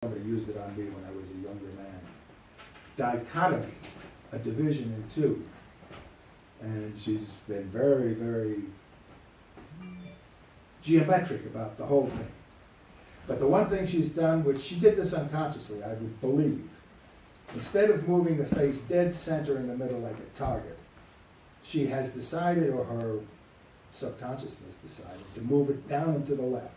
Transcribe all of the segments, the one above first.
Somebody used it on me when I was a younger man. Dichotomy, a division in two. And she's been very, very geometric about the whole thing. But the one thing she's done, which she did this unconsciously, I would believe, instead of moving the face dead center in the middle like a target, she has decided, or her subconsciousness decided, to move it down and to the left.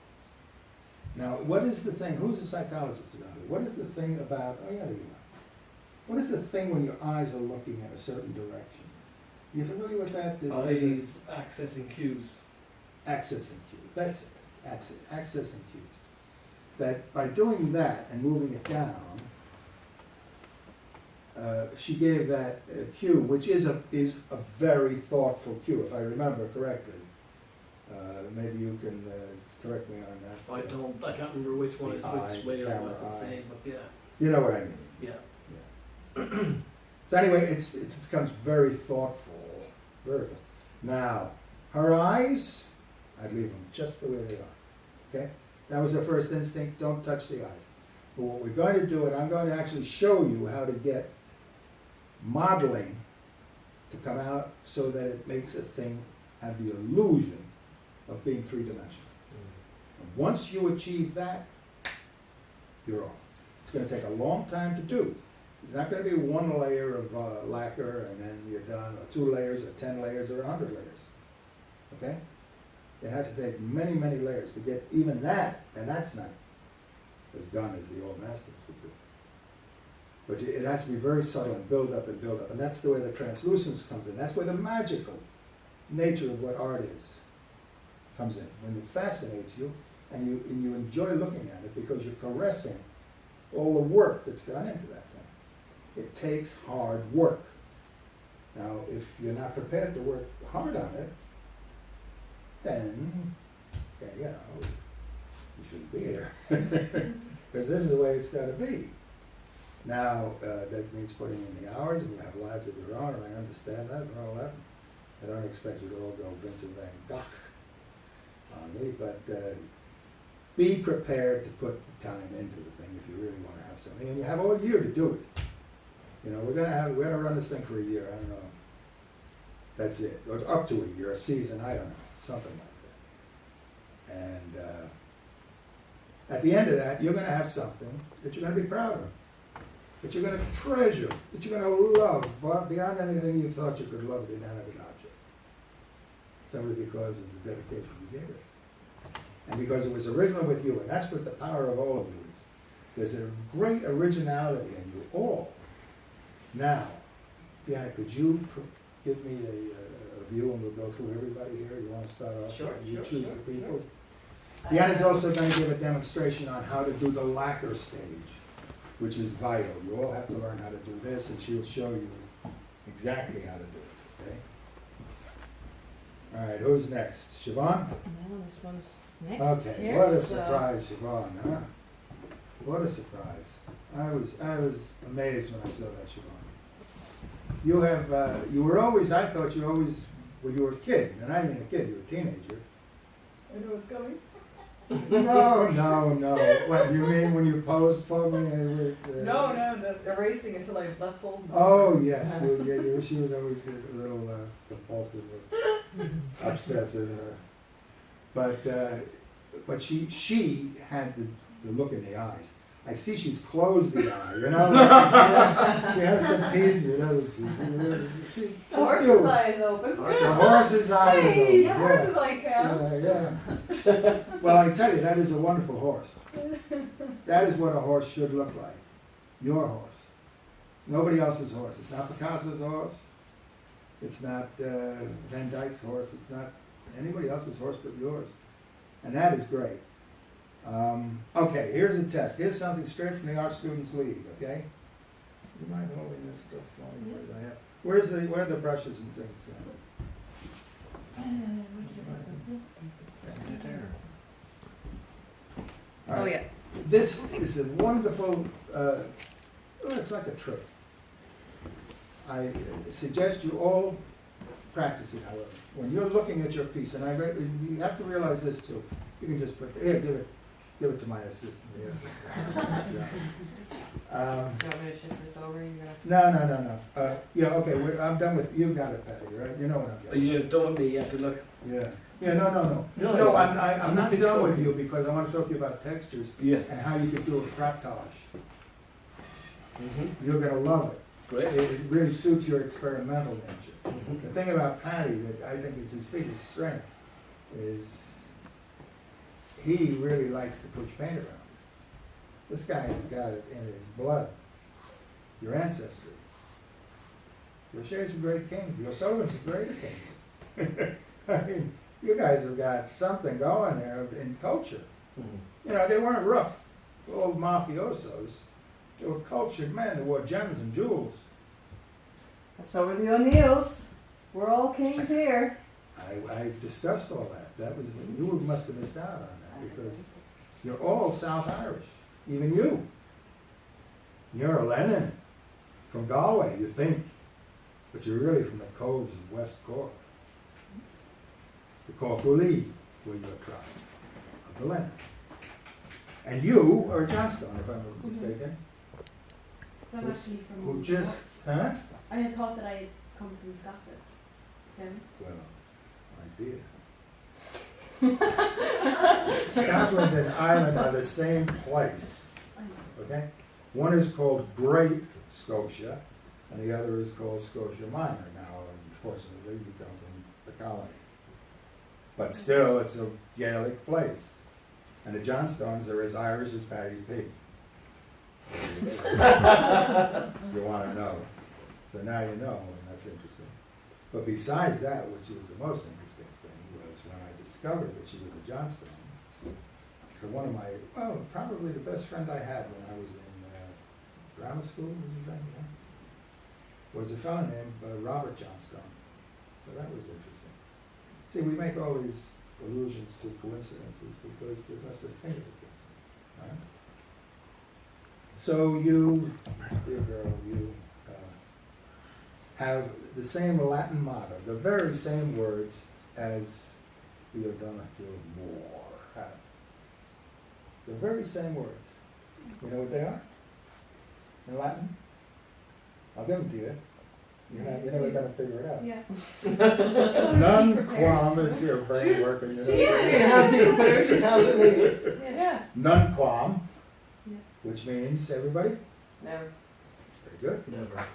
Now, what is the thing, who's a psychologist around here? What is the thing about, oh yeah, there you are. What is the thing when your eyes are looking in a certain direction? You familiar with that? Eyes accessing cues. Accessing cues, that's it. That's it, accessing cues. That by doing that and moving it down, she gave that cue, which is a very thoughtful cue, if I remember correctly. Maybe you can correct me on that. I can't remember which one is which way or camera, what it's saying, but yeah. You know what I mean? Yeah. So anyway, it becomes very thoughtful, very thoughtful. Now, her eyes, I'd leave them just the way they are, okay? That was her first instinct, don't touch the eyes. But what we're going to do, and I'm going to actually show you how to get modeling to come out so that it makes a thing have the illusion of being three-dimensional. And once you achieve that, you're off. It's going to take a long time to do. It's not going to be one layer of lacquer and then you're done, or 2 layers, or 10 layers, or 100 layers. Okay? It has to take many, many layers to get even that, and that's not as done as the old masters would do. But it has to be very subtle and build up and build up. And that's the way the translucence comes in. That's where the magical nature of what art is comes in. When it fascinates you and you enjoy looking at it because you're caressing all the work that's gone into that thing. It takes hard work. Now, if you're not prepared to work hard on it, then, okay, you know, you shouldn't be here. Because this is the way it's got to be. Now, that means putting in the hours, and you have lives of your own, and I understand that and all that. I don't expect you to all go Vincent van Gogh on me, but be prepared to put the time into the thing if you really want to have something. And you have all year to do it. You know, we're gonna run this thing for a year, I don't know. That's it, or up to a year, a season, I don't know, something like that. And at the end of that, you're gonna have something that you're gonna be proud of, that you're gonna treasure, that you're gonna love, but beyond anything you thought you could love, it inanimate object. Simply because of the dedication you gave it. And because it was original with you, and that's what the power of all of you is. There's a great originality in you all. Now, Deanna, could you give me a view and we'll go through everybody here? You want to start off? Sure, You sure, choose sure, the people. sure. Deanna's also going to give a demonstration on how to do the lacquer stage, which is vital. You all have to learn how to do this, and she'll show you exactly how to do it, okay? All right, who's next? Siobhan? No, this one's next. Okay, here, what a so- surprise, Siobhan, huh? What a surprise. I was amazed when I saw that, Siobhan. You have, you were always, I thought you always, when you were a kid, and I mean a kid, you were a teenager. I know it's coming. No. What, you mean when you posed for me? No, erasing until I left holes in the Oh, yes, she was always a little compulsive, or obsessive. But she had the look in the eyes. I see she's closed the eye, you know? She has to tease you, doesn't she? The horse's eye is open. The horse's eye is Hey, open. the horse's eye counts. Yeah. Well, I tell you, that is a wonderful horse. That is what a horse should look like. Your horse. Nobody else's horse. It's not Picasso's horse. It's not Van Dyke's horse. It's not anybody else's horse but yours. And that is great. Okay, here's a test. Here's something straight from the Art Students League, okay? Do you mind holding this stuff for me? Where are the brushes and things? All Oh, right. yeah. This is a wonderful, it's like a trick. I suggest you all practice it, however. When you're looking at your piece, and you have to realize this too. You can just put, here, give it. Give it to my assistant. Yeah. Do you want me to shift this over? You're gonna. No. Yeah, okay, I'm done with, you've got it, Patty, right? You know what I'm Are getting. you done with me yet? Good luck. Yeah, no. No, No, I'm not It's done with fine. you because I want to talk to you about textures Yeah. and how you could do a fractage. Mm-hmm. You're gonna love it. Great. It really suits your experimental nature. Mm-hmm. The thing about Patty that I think is his biggest strength is he really likes to push paint around. This guy has got it in his blood, your ancestry. Your Shays were great kings, your O'Sullivans were greater kings. I mean, you guys have got something going there in culture. Mm-hmm. You know, they weren't rough, old mafiosos. They were cultured men that wore gems and jewels. So are the O'Neills. We're all kings here. I've discussed all that. That was, you must have missed out on that because you're all South Irish, even you. You're a Lennon from Galway, you think, but you're really from the coves of West Cork. The Corkuli were your tribe of the Lennon. And you are Johnstone, if I'm not mistaken, So I'm actually from. who just, huh? I had thought that I had come from Scotland. Then. Well, I did. Scotland and Ireland are the same place, I know. okay? One is called Great Scotia, and the other is called Scotia Minor. Now, unfortunately, you come from the colony. But still, it's a Gaelic place. And the Johnstones are as Irish as Paddy's Pig. You want to know. So now you know, and that's interesting. But besides that, which was the most interesting thing, was when I discovered that she was a Johnstone. For one of my, well, probably the best friend I had when I was in drama school, was a fellow named Robert Johnstone. So that was interesting. See, we make all these allusions to coincidences because there's no such thing as a coincidence, right? So you, dear girl, you have the same Latin motto, the very same words as the O'Donoghue Moor have. The very same words. You know what they are? In Latin? I'll give them to you. You're never going to figure it out. Yeah. Non quam is your brain working. You know? She have you prepared. She have it. Yeah. Non quam, Yeah. which means everybody. Never. Very good. Never.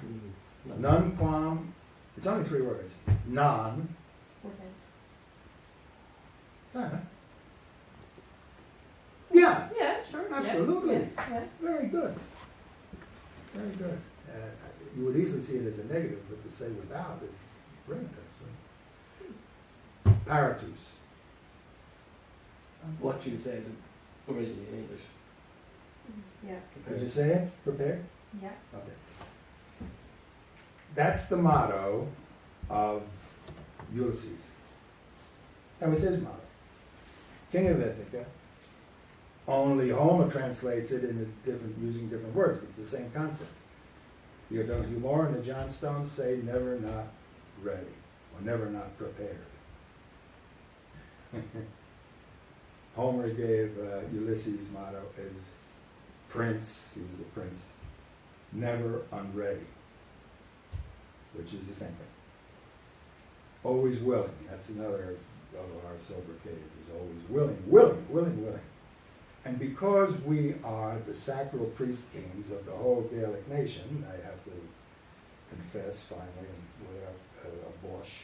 Non quam. It's only 3 words. Non. Okay. Huh? Yeah. Yeah, sure. Absolutely. Yeah. Very good. Very good. You would easily see it as a negative, but to say without is brilliant, actually. Paratus. What you said originally in English. Yeah. Did you say it? Prepared? Yeah. Okay. That's the motto of Ulysses. That was his motto. King of Ithaca. Only Homer translates it in a different, using different words, but it's the same concept. The O'Donoghue Moor and the Johnstones say never not ready, or never not prepared. Homer gave Ulysses' motto as prince, he was a prince, never unready, which is the same thing. Always willing, that's another of our sobriquets, is always willing. And because we are the sacral priest kings of the whole Gaelic nation, I have to confess finally, and without a blush,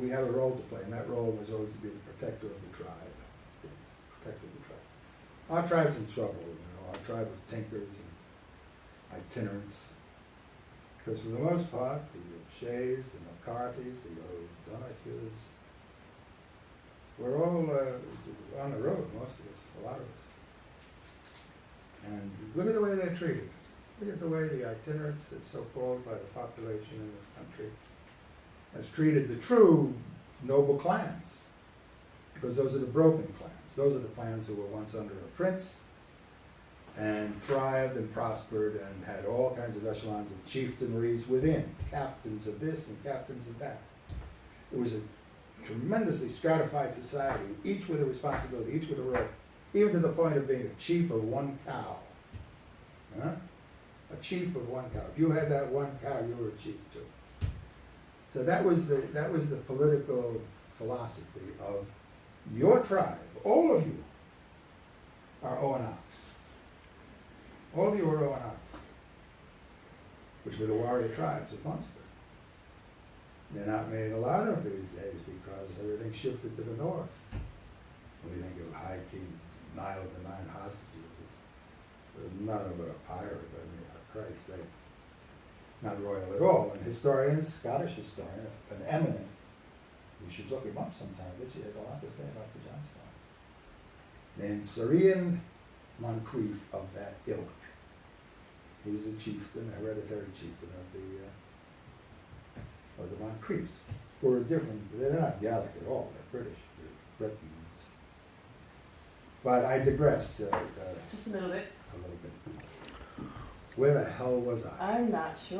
we have a role to play, and that role was always to be the protector of the tribe. Our tribe's in trouble, our tribe of tinkers and itinerants, because for the most part, the O'Sheas, the McCarthys, the O'Donohues, we're all on the road, most of us, a lot of us. And look at the way they're treated. Look at the way the itinerants, as so called by the population in this country, has treated the true noble clans. Because those are the broken clans. Those are the clans who were once under a prince and thrived and prospered and had all kinds of echelons of chieftainries within, captains of this and captains of that. It was a tremendously stratified society, each with a responsibility, each with a role, even to the point of being a chief of one cow. Huh? A chief of one cow. If you had that one cow, you were a chief too. So that was the political philosophy of your tribe. All of you are Oanaks. All of you are Oanaks, which were the warrior tribes of Munster. They're not made a lot of these days because everything shifted to the north. What do you think of High King Nile of the Nine Hostages? There's nothing but a pirate, I mean, for Christ's sake. Not royal at all. And historians, Scottish historian, an eminent, you should look him up sometime, but he has a lot to say about the Johnstown, named Sirian Moncrief of that ilk. He's a chieftain, a hereditary chieftain of the Moncriefs, who are different. They're not Gaelic at all. They're British. They're Britons. But I digress Just a little bit. a little bit. Where the hell was I? I'm not sure.